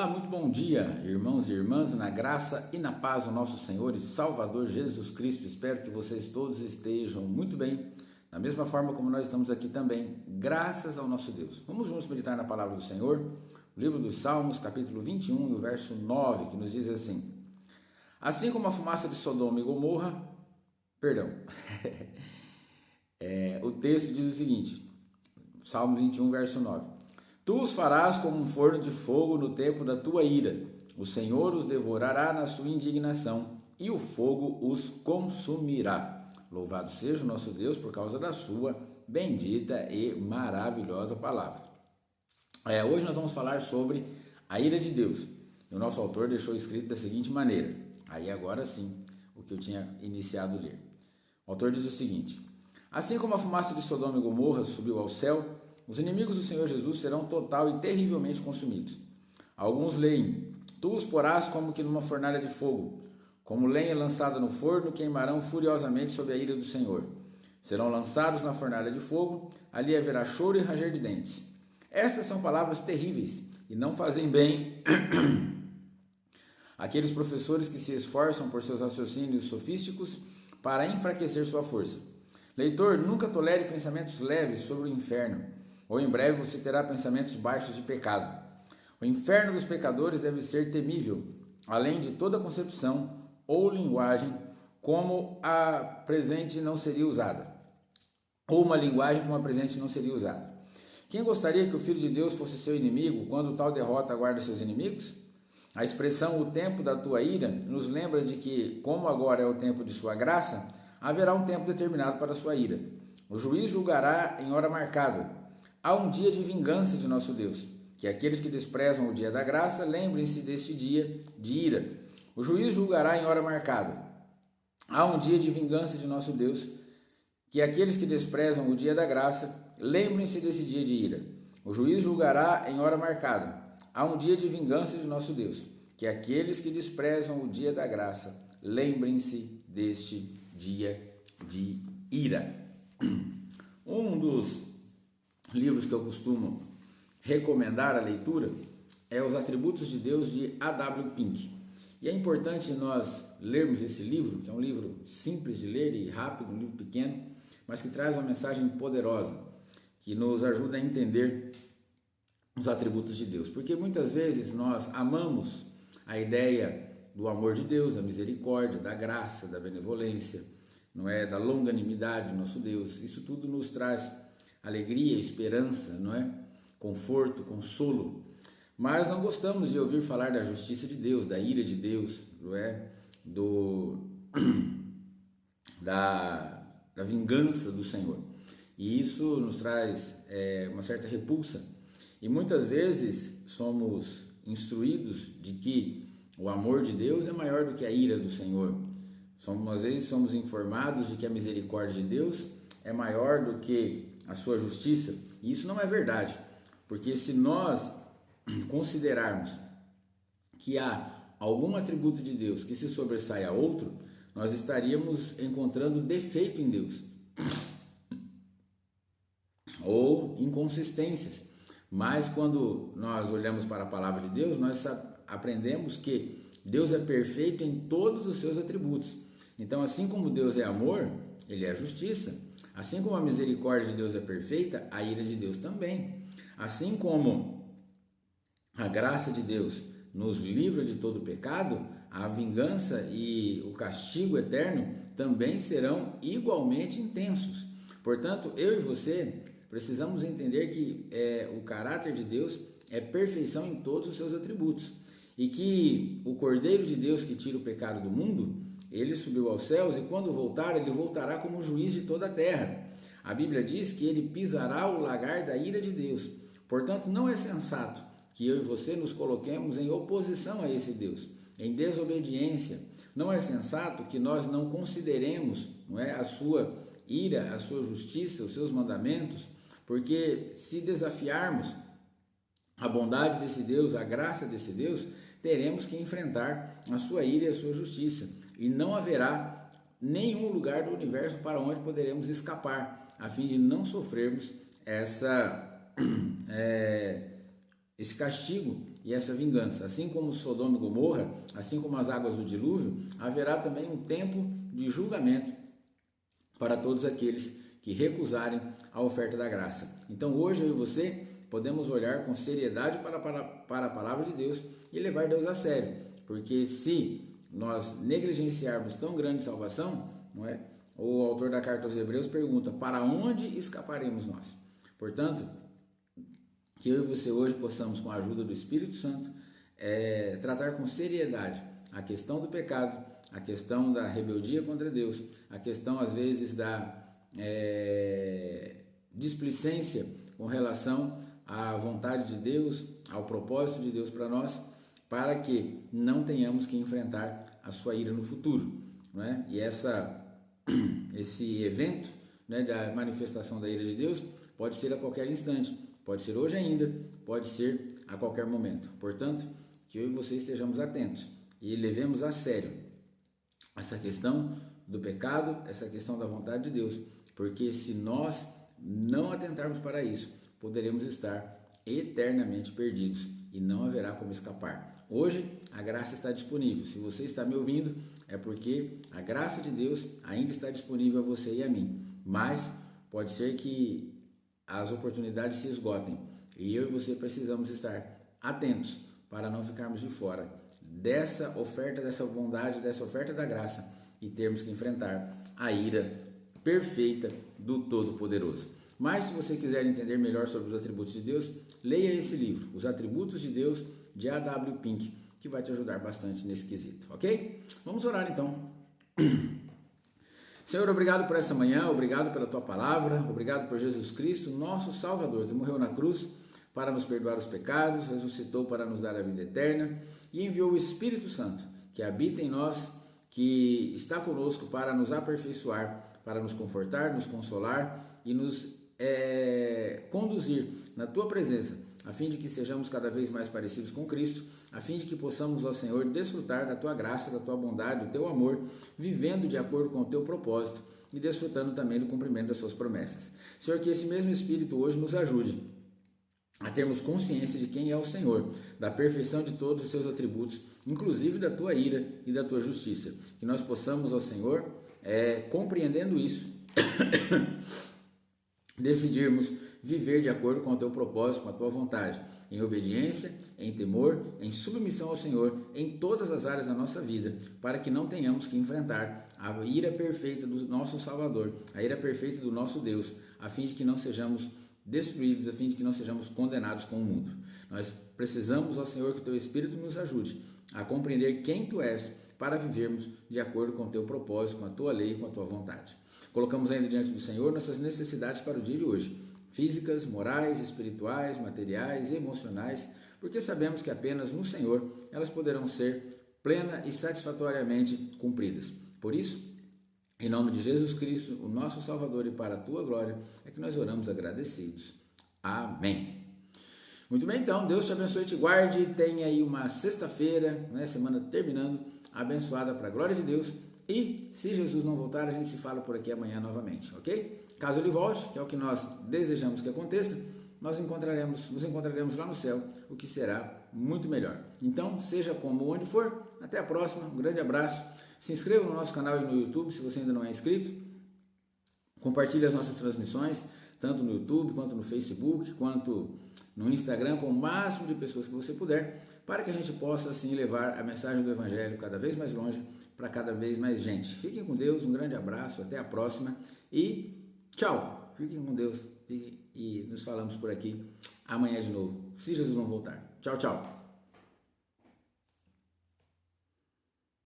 muito bom dia, irmãos e irmãs, na graça e na paz do nosso Senhor e Salvador Jesus Cristo. Espero que vocês todos estejam muito bem, da mesma forma como nós estamos aqui também, graças ao nosso Deus. Vamos juntos meditar na palavra do Senhor, o livro dos Salmos, capítulo 21, e o verso 9, que nos diz assim: assim como a fumaça de Sodoma e Gomorra, o texto diz o seguinte, Salmo 21, verso 9: tu os farás como um forno de fogo no tempo da tua ira. O Senhor os devorará na sua indignação e o fogo os consumirá. Louvado seja o nosso Deus por causa da sua bendita e maravilhosa palavra. Hoje nós vamos falar sobre a ira de Deus. O nosso autor deixou escrito da seguinte maneira. Aí agora sim, o que eu tinha iniciado a ler. O autor diz o seguinte: assim como a fumaça de Sodoma e Gomorra subiu ao céu, os inimigos do Senhor Jesus serão total e terrivelmente consumidos. Alguns leem: tu os porás como que numa fornalha de fogo, como lenha lançada no forno, queimarão furiosamente sob a ira do Senhor. Serão lançados na fornalha de fogo, ali haverá choro e ranger de dentes. Essas são palavras terríveis e não fazem bem aqueles professores que se esforçam por seus raciocínios sofísticos para enfraquecer sua força. Leitor, nunca tolere pensamentos leves sobre o inferno, ou em breve você terá pensamentos baixos de pecado. O inferno dos pecadores deve ser temível, além de toda concepção ou linguagem como a presente não seria usada, ou uma linguagem como a presente não seria usada. Quem gostaria que o Filho de Deus fosse seu inimigo, quando tal derrota aguarda seus inimigos? A expressão "o tempo da tua ira" nos lembra de que, como agora é o tempo de sua graça, haverá um tempo determinado para a sua ira. O juiz julgará em hora marcada. Há um dia de vingança de nosso Deus, que aqueles que desprezam o dia da graça, lembrem-se deste dia de ira. O juiz julgará em hora marcada. Há um dia de vingança de nosso Deus, que aqueles que desprezam o dia da graça, lembrem-se desse dia de ira. O juiz julgará em hora marcada. Há um dia de vingança de nosso Deus, que aqueles que desprezam o dia da graça, lembrem-se deste dia de ira. Um dos livros que eu costumo recomendar a leitura é Os Atributos de Deus, de A.W. Pink. E é importante nós lermos esse livro, que é um livro simples de ler e rápido, um livro pequeno, mas que traz uma mensagem poderosa, que nos ajuda a entender os atributos de Deus. Porque muitas vezes nós amamos a ideia do amor de Deus, da misericórdia, da graça, da benevolência, não é, da longanimidade do nosso Deus. Isso tudo nos traz alegria, esperança, não é? Conforto, consolo. Mas não gostamos de ouvir falar da justiça de Deus, da ira de Deus, não é? Da vingança do Senhor. E isso nos traz uma certa repulsa. E muitas vezes somos instruídos de que o amor de Deus é maior do que a ira do Senhor. Às vezes somos informados de que a misericórdia de Deus é maior do que a sua justiça. E isso não é verdade. Porque se nós considerarmos que há algum atributo de Deus que se sobressai a outro, nós estaríamos encontrando defeito em Deus ou inconsistências. Mas quando nós olhamos para a palavra de Deus, nós aprendemos que Deus é perfeito em todos os seus atributos. Então, assim como Deus é amor, Ele é justiça. Assim como a misericórdia de Deus é perfeita, a ira de Deus também. Assim como a graça de Deus nos livra de todo pecado, a vingança e o castigo eterno também serão igualmente intensos. Portanto, eu e você precisamos entender que o caráter de Deus é perfeição em todos os seus atributos. E que o Cordeiro de Deus que tira o pecado do mundo, ele subiu aos céus e quando voltar, ele voltará como juiz de toda a terra. A Bíblia diz que ele pisará o lagar da ira de Deus. Portanto, não é sensato que eu e você nos coloquemos em oposição a esse Deus, em desobediência. Não é sensato que nós não consideremos, não é, a sua ira, a sua justiça, os seus mandamentos, porque se desafiarmos a bondade desse Deus, a graça desse Deus, teremos que enfrentar a sua ira e a sua justiça. E não haverá nenhum lugar do universo para onde poderemos escapar, a fim de não sofrermos esse castigo e essa vingança. Assim como Sodoma e Gomorra, assim como as águas do dilúvio, haverá também um tempo de julgamento para todos aqueles que recusarem a oferta da graça. Então hoje eu e você podemos olhar com seriedade para a palavra de Deus e levar Deus a sério, porque se nós negligenciarmos tão grande salvação, não é? O autor da carta aos Hebreus pergunta: para onde escaparemos nós? Portanto, que eu e você hoje possamos, com a ajuda do Espírito Santo, tratar com seriedade a questão do pecado, a questão da rebeldia contra Deus, a questão às vezes da displicência com relação à vontade de Deus, ao propósito de Deus para nós, para que não tenhamos que enfrentar a sua ira no futuro, não é? E esse evento, né, da manifestação da ira de Deus pode ser a qualquer instante, pode ser hoje ainda, pode ser a qualquer momento. Portanto, que eu e você estejamos atentos e levemos a sério essa questão do pecado, essa questão da vontade de Deus, porque se nós não atentarmos para isso, poderemos estar eternamente perdidos e não haverá como escapar. Hoje a graça está disponível. Se você está me ouvindo, é porque a graça de Deus ainda está disponível a você e a mim. Mas pode ser que as oportunidades se esgotem e eu e você precisamos estar atentos para não ficarmos de fora dessa oferta, dessa bondade, dessa oferta da graça e termos que enfrentar a ira perfeita do Todo-Poderoso. Mas se você quiser entender melhor sobre os atributos de Deus, leia esse livro, Os Atributos de Deus, de A.W. Pink, que vai te ajudar bastante nesse quesito, ok? Vamos orar então. Senhor, obrigado por essa manhã, obrigado pela Tua palavra, obrigado por Jesus Cristo, nosso Salvador, que morreu na cruz para nos perdoar os pecados, ressuscitou para nos dar a vida eterna e enviou o Espírito Santo, que habita em nós, que está conosco para nos aperfeiçoar, para nos confortar, nos consolar e nos conduzir na Tua presença, a fim de que sejamos cada vez mais parecidos com Cristo, a fim de que possamos, ó Senhor, desfrutar da Tua graça, da Tua bondade, do Teu amor, vivendo de acordo com o Teu propósito e desfrutando também do cumprimento das Suas promessas. Senhor, que esse mesmo Espírito hoje nos ajude a termos consciência de quem é o Senhor, da perfeição de todos os Seus atributos, inclusive da Tua ira e da Tua justiça. Que nós possamos, ó Senhor, compreendendo isso, decidirmos viver de acordo com o Teu propósito, com a Tua vontade, em obediência, em temor, em submissão ao Senhor, em todas as áreas da nossa vida, para que não tenhamos que enfrentar a ira perfeita do nosso Salvador, a ira perfeita do nosso Deus, a fim de que não sejamos destruídos, a fim de que não sejamos condenados com o mundo. Nós precisamos, ó Senhor, que o Teu Espírito nos ajude a compreender quem Tu és, para vivermos de acordo com o Teu propósito, com a Tua lei e com a Tua vontade. Colocamos ainda diante do Senhor nossas necessidades para o dia de hoje, físicas, morais, espirituais, materiais, emocionais, porque sabemos que apenas no Senhor elas poderão ser plena e satisfatoriamente cumpridas. Por isso, em nome de Jesus Cristo, o nosso Salvador, e para a Tua glória, é que nós oramos agradecidos. Amém. Muito bem, então, Deus te abençoe e te guarde. Tenha aí uma sexta-feira, né, semana terminando, abençoada para a glória de Deus. E, se Jesus não voltar, a gente se fala por aqui amanhã novamente, ok? Caso Ele volte, que é o que nós desejamos que aconteça, nos encontraremos lá no céu, o que será muito melhor. Então, seja como onde for, até a próxima, um grande abraço. Se inscreva no nosso canal e no YouTube, se você ainda não é inscrito. Compartilhe as nossas transmissões, tanto no YouTube, quanto no Facebook, quanto no Instagram, com o máximo de pessoas que você puder, para que a gente possa, assim, levar a mensagem do Evangelho cada vez mais longe, para cada vez mais gente. Fiquem com Deus, um grande abraço, até a próxima e tchau! Fiquem com Deus e nos falamos por aqui amanhã de novo, se Jesus não voltar. Tchau, tchau!